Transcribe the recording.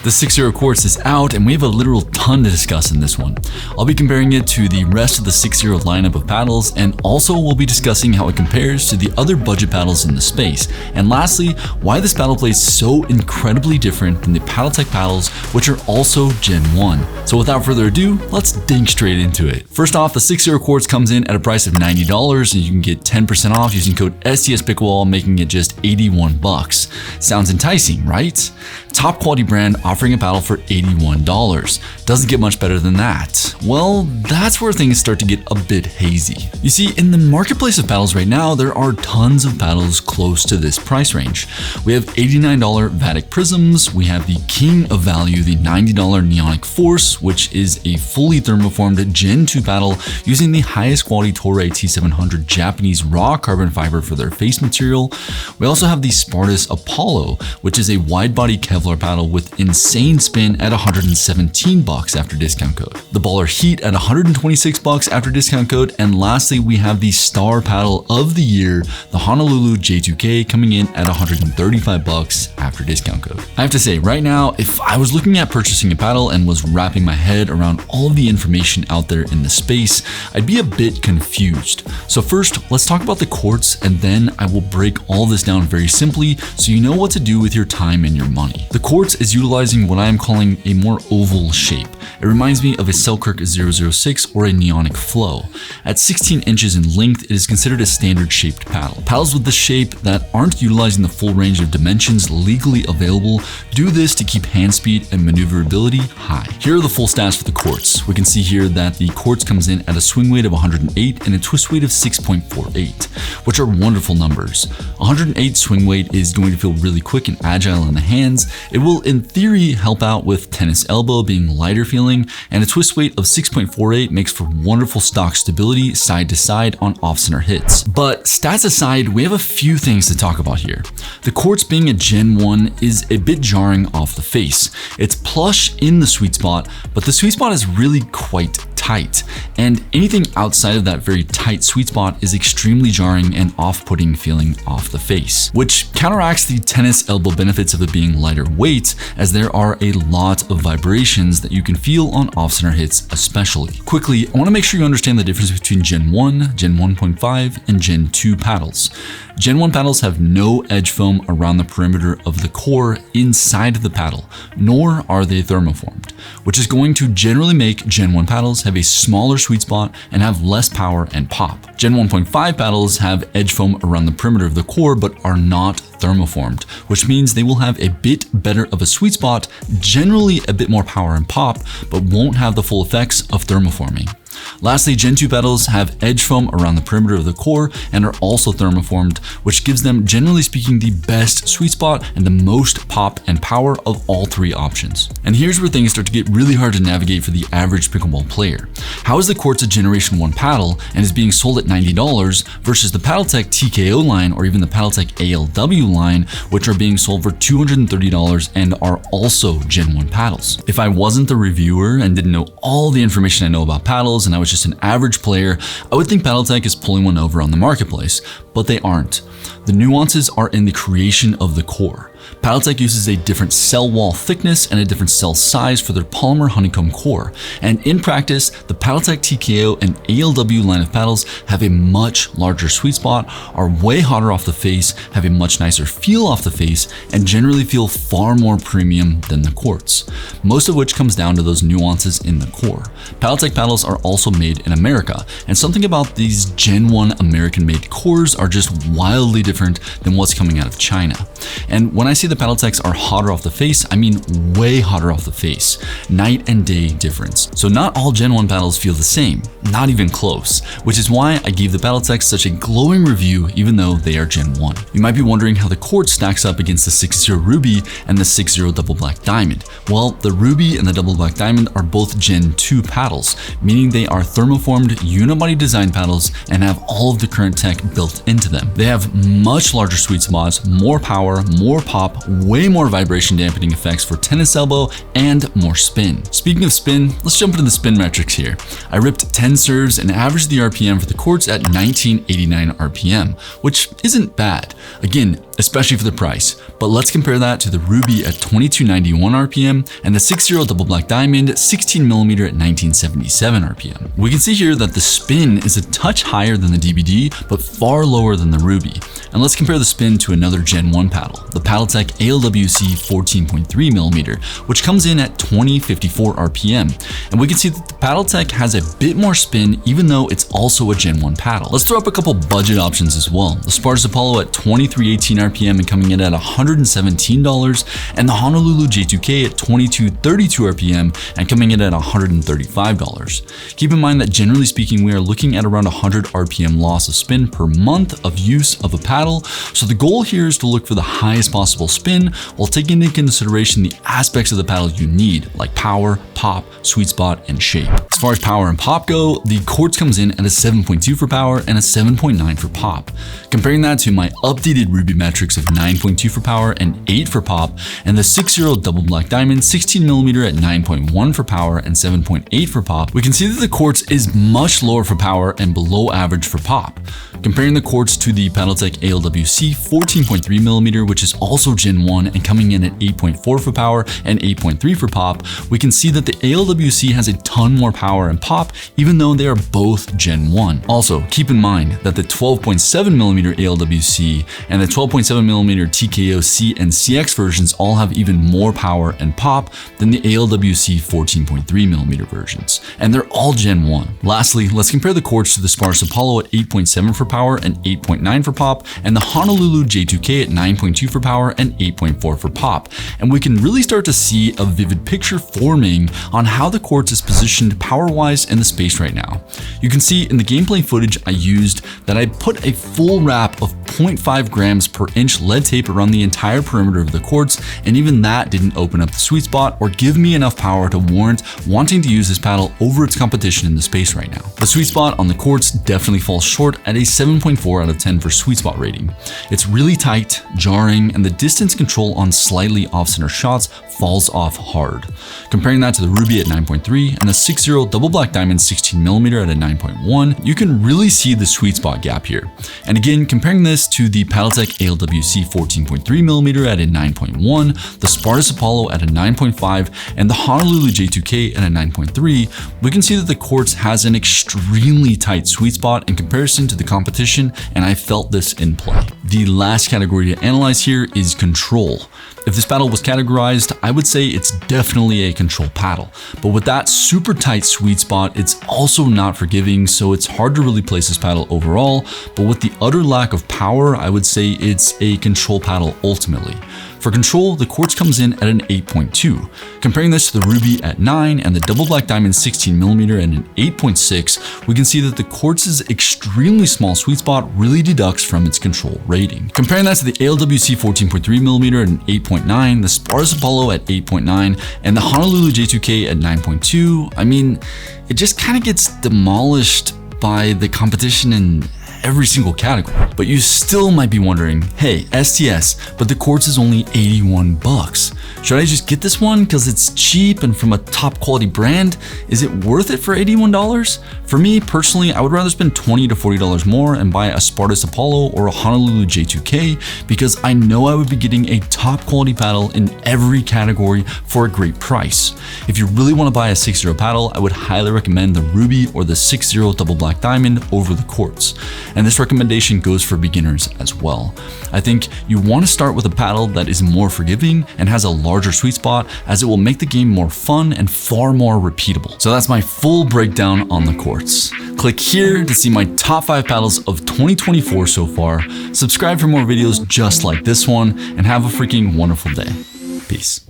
The 6-0 Quartz is out, and we have a literal ton to discuss in this one. I'll be comparing it to the rest of the 6-0 lineup of paddles, and also we'll be discussing how it compares to the other budget paddles in the space. And lastly, why this paddle play is so incredibly different than the Paddletech paddles, which are also Gen 1. So without further ado, let's dink straight into it. First off, the 6-0 Quartz comes in at a price of $90, and you can get 10% off using code STS PICKLEBALL, making it just 81 bucks. Sounds enticing, right? Top quality brand offering a paddle for $81. Doesn't get much better than that. Well, that's where things start to get a bit hazy. You see, in the marketplace of paddles right now, there are tons of paddles close to this price range. We have $89 Vatic Prisms, we have the king of value, the $90 Neonic Force, which is a fully thermoformed Gen 2 paddle using the highest quality Toray T700 Japanese raw carbon fiber for their face material. We also have the Spartus Apollo, which is a wide body Kevlar paddle with insane spin at 117 bucks after discount code. The Baller Heat at 126 bucks after discount code. And lastly, we have the star paddle of the year, the Honolulu J2K, coming in at 135 bucks after discount code. I have to say right now, if I was looking at purchasing a paddle and was wrapping my head around all of the information out there in the space, I'd be a bit confused. So first, let's talk about the Quartz, and then I will break all this down very simply so you know what to do with your time and your money. The Quartz is utilizing what I am calling a more oval shape. It reminds me of a Selkirk 006 or a Neonic Flow. At 16 inches in length, it is considered a standard shaped paddle. Paddles with this shape that aren't utilizing the full range of dimensions legally available do this to keep hand speed and maneuverability high. Here are the full stats for the Quartz. We can see here that the Quartz comes in at a swing weight of 108 and a twist weight of 6.48, which are wonderful numbers. 108 swing weight is going to feel really quick and agile in the hands. It will in theory help out with tennis elbow being lighter feeling, and a twist weight of 6.48 makes for wonderful stock stability side to side on off-center hits. But stats aside, we have a few things to talk about here. The Quartz being a Gen 1 is a bit jarring off the face. It's plush in the sweet spot, but the sweet spot is really quite tight, and anything outside of that very tight sweet spot is extremely jarring and off-putting feeling off the face, which counteracts the tennis elbow benefits of it being lighter weight, as there are a lot of vibrations that you can feel on off-center hits especially. Quickly, I want to make sure you understand the difference between Gen 1, Gen 1.5, and Gen 2 paddles. Gen 1 paddles have no edge foam around the perimeter of the core inside of the paddle, nor are they thermoformed, which is going to generally make Gen 1 paddles have a smaller sweet spot and have less power and pop. Gen 1.5 paddles have edge foam around the perimeter of the core but are not thermoformed, which means they will have a bit better of a sweet spot, generally a bit more power and pop, but won't have the full effects of thermoforming. Lastly, Gen 2 paddles have edge foam around the perimeter of the core and are also thermoformed, which gives them, generally speaking, the best sweet spot and the most pop and power of all three options. And here's where things start to get really hard to navigate for the average pickleball player. How is the Quartz a Generation 1 paddle and is being sold at $90 versus the Paddletech TKO line or even the Paddletech ALW line, which are being sold for $230 and are also Gen 1 paddles? If I wasn't the reviewer and didn't know all the information I know about paddles and I was just an average player, I would think Paddletech is pulling one over on the marketplace, but they aren't. The nuances are in the creation of the core. Paddletech uses a different cell wall thickness and a different cell size for their polymer honeycomb core, and in practice, the Paddletech TKO and ALW line of paddles have a much larger sweet spot, are way hotter off the face, have a much nicer feel off the face, and generally feel far more premium than the Quartz, most of which comes down to those nuances in the core. Paddletech paddles are also made in America, and something about these Gen 1 American-made cores are just wildly different than what's coming out of China. And when I say the Paddletechs are hotter off the face, I mean way hotter off the face. Night and day difference. So not all Gen 1 paddles feel the same, not even close, which is why I gave the Paddletechs such a glowing review even though they are Gen 1. You might be wondering how the Quartz stacks up against the 6-0 Ruby and the 6-0 Double Black Diamond. Well, the Ruby and the Double Black Diamond are both Gen 2 paddles, meaning they are thermoformed unibody design paddles and have all of the current tech built into them. They have much larger sweet spots, more power, more pop, way more vibration dampening effects for tennis elbow, and more spin. Speaking of spin, let's jump into the spin metrics here. I ripped 10 serves and averaged the RPM for the Quartz at 1989 RPM, which isn't bad. Again, especially for the price. But let's compare that to the Ruby at 2291 RPM and the 6-0 double black diamond 16mm at 1977 RPM. We can see here that the spin is a touch higher than the DBD, but far lower than the Ruby. And let's compare the spin to another Gen 1 paddle, the Paddletech ALWC 14.3mm, which comes in at 2054 RPM. And we can see that the Paddletech has a bit more spin, even though it's also a Gen 1 paddle. Let's throw up a couple budget options as well. The Spartus Apollo at 2318 RPM and coming in at $117, and the Honolulu J2K at 2232 RPM and coming in at $135. Keep in mind that generally speaking, we are looking at around 100 RPM loss of spin per month of use of a paddle. So the goal here is to look for the highest possible spin while taking into consideration the aspects of the paddle you need, like power, pop, sweet spot, and shape. As far as power and pop go, the Quartz comes in at a 7.2 for power and a 7.9 for pop. Comparing that to my updated Ruby metrics of 9.2 for power and 8 for pop, and the 6-0 double black diamond 16mm at 9.1 for power and 7.8 for pop, we can see that the Quartz is much lower for power and below average for pop. Comparing the Quartz to the Paddletech ALWC 14.3mm, which is also Gen 1 and coming in at 8.4 for power and 8.3 for pop, we can see that the ALWC has a ton more power and pop, even though they are both Gen 1. Also, keep in mind that the 12.7mm ALWC and the 12.7mm TKO C and CX versions all have even more power and pop than the ALWC 14.3mm versions, and they're all Gen 1. Lastly, let's compare the Quartz to the Spartus Apollo at 8.7 for power and 8.9 for pop, and the Honolulu J2K at 9.2 for power and 8.4 for pop. And we can really start to see a vivid picture forming on how the Quartz is positioned power-wise in the space right now. You can see in the gameplay footage I used that I put a full wrap of 0.5 grams per inch lead tape around the entire perimeter of the Quartz, and even that didn't open up the sweet spot or give me enough power to warrant wanting to use this paddle over its competition in the space right now. The sweet spot on the Quartz definitely falls short at a 7.4 out of 10 for sweet spot rating. It's really tight, jarring, and the distance control on slightly off-center shots falls off hard. Comparing that to the Ruby at 9.3 and the 6-0 double black diamond 16mm at a 9.1, you can really see the sweet spot gap here. And again, comparing this to the Paddletech ALWC 14.3mm at a 9.1, the Spartus Apollo at a 9.5, and the Honolulu J2K at a 9.3, we can see that the Quartz has an extremely tight sweet spot in comparison to the competition, and I felt this in play. The last category to analyze here is control. If this paddle was categorized, I would say it's definitely a control paddle. But with that super tight sweet spot, it's also not forgiving, so it's hard to really place this paddle overall. But with the utter lack of power, I would say it's a control paddle ultimately. For control, the Quartz comes in at an 8.2. Comparing this to the Ruby at 9 and the double black diamond 16mm at an 8.6, we can see that the Quartz's extremely small sweet spot really deducts from its control rating. Comparing that to the ALWC 14.3mm at an 8.9, the Spartus Apollo at 8.9, and the Honolulu J2K at 9.2, I mean, it just kind of gets demolished by the competition in every single category. But you still might be wondering, hey, STS, but the Quartz is only 81 bucks. Should I just get this one because it's cheap and from a top quality brand? Is it worth it for $81? For me personally, I would rather spend $20 to $40 more and buy a Spartus Apollo or a Honolulu J2K because I know I would be getting a top quality paddle in every category for a great price. If you really want to buy a 6-0 paddle, I would highly recommend the Ruby or the 6-0 double black diamond over the Quartz. And this recommendation goes for beginners as well. I think you want to start with a paddle that is more forgiving and has a larger sweet spot, as it will make the game more fun and far more repeatable. So that's my full breakdown on the Quartz. Click here to see my top 5 paddles of 2024 so far. Subscribe for more videos just like this one, and have a freaking wonderful day. Peace.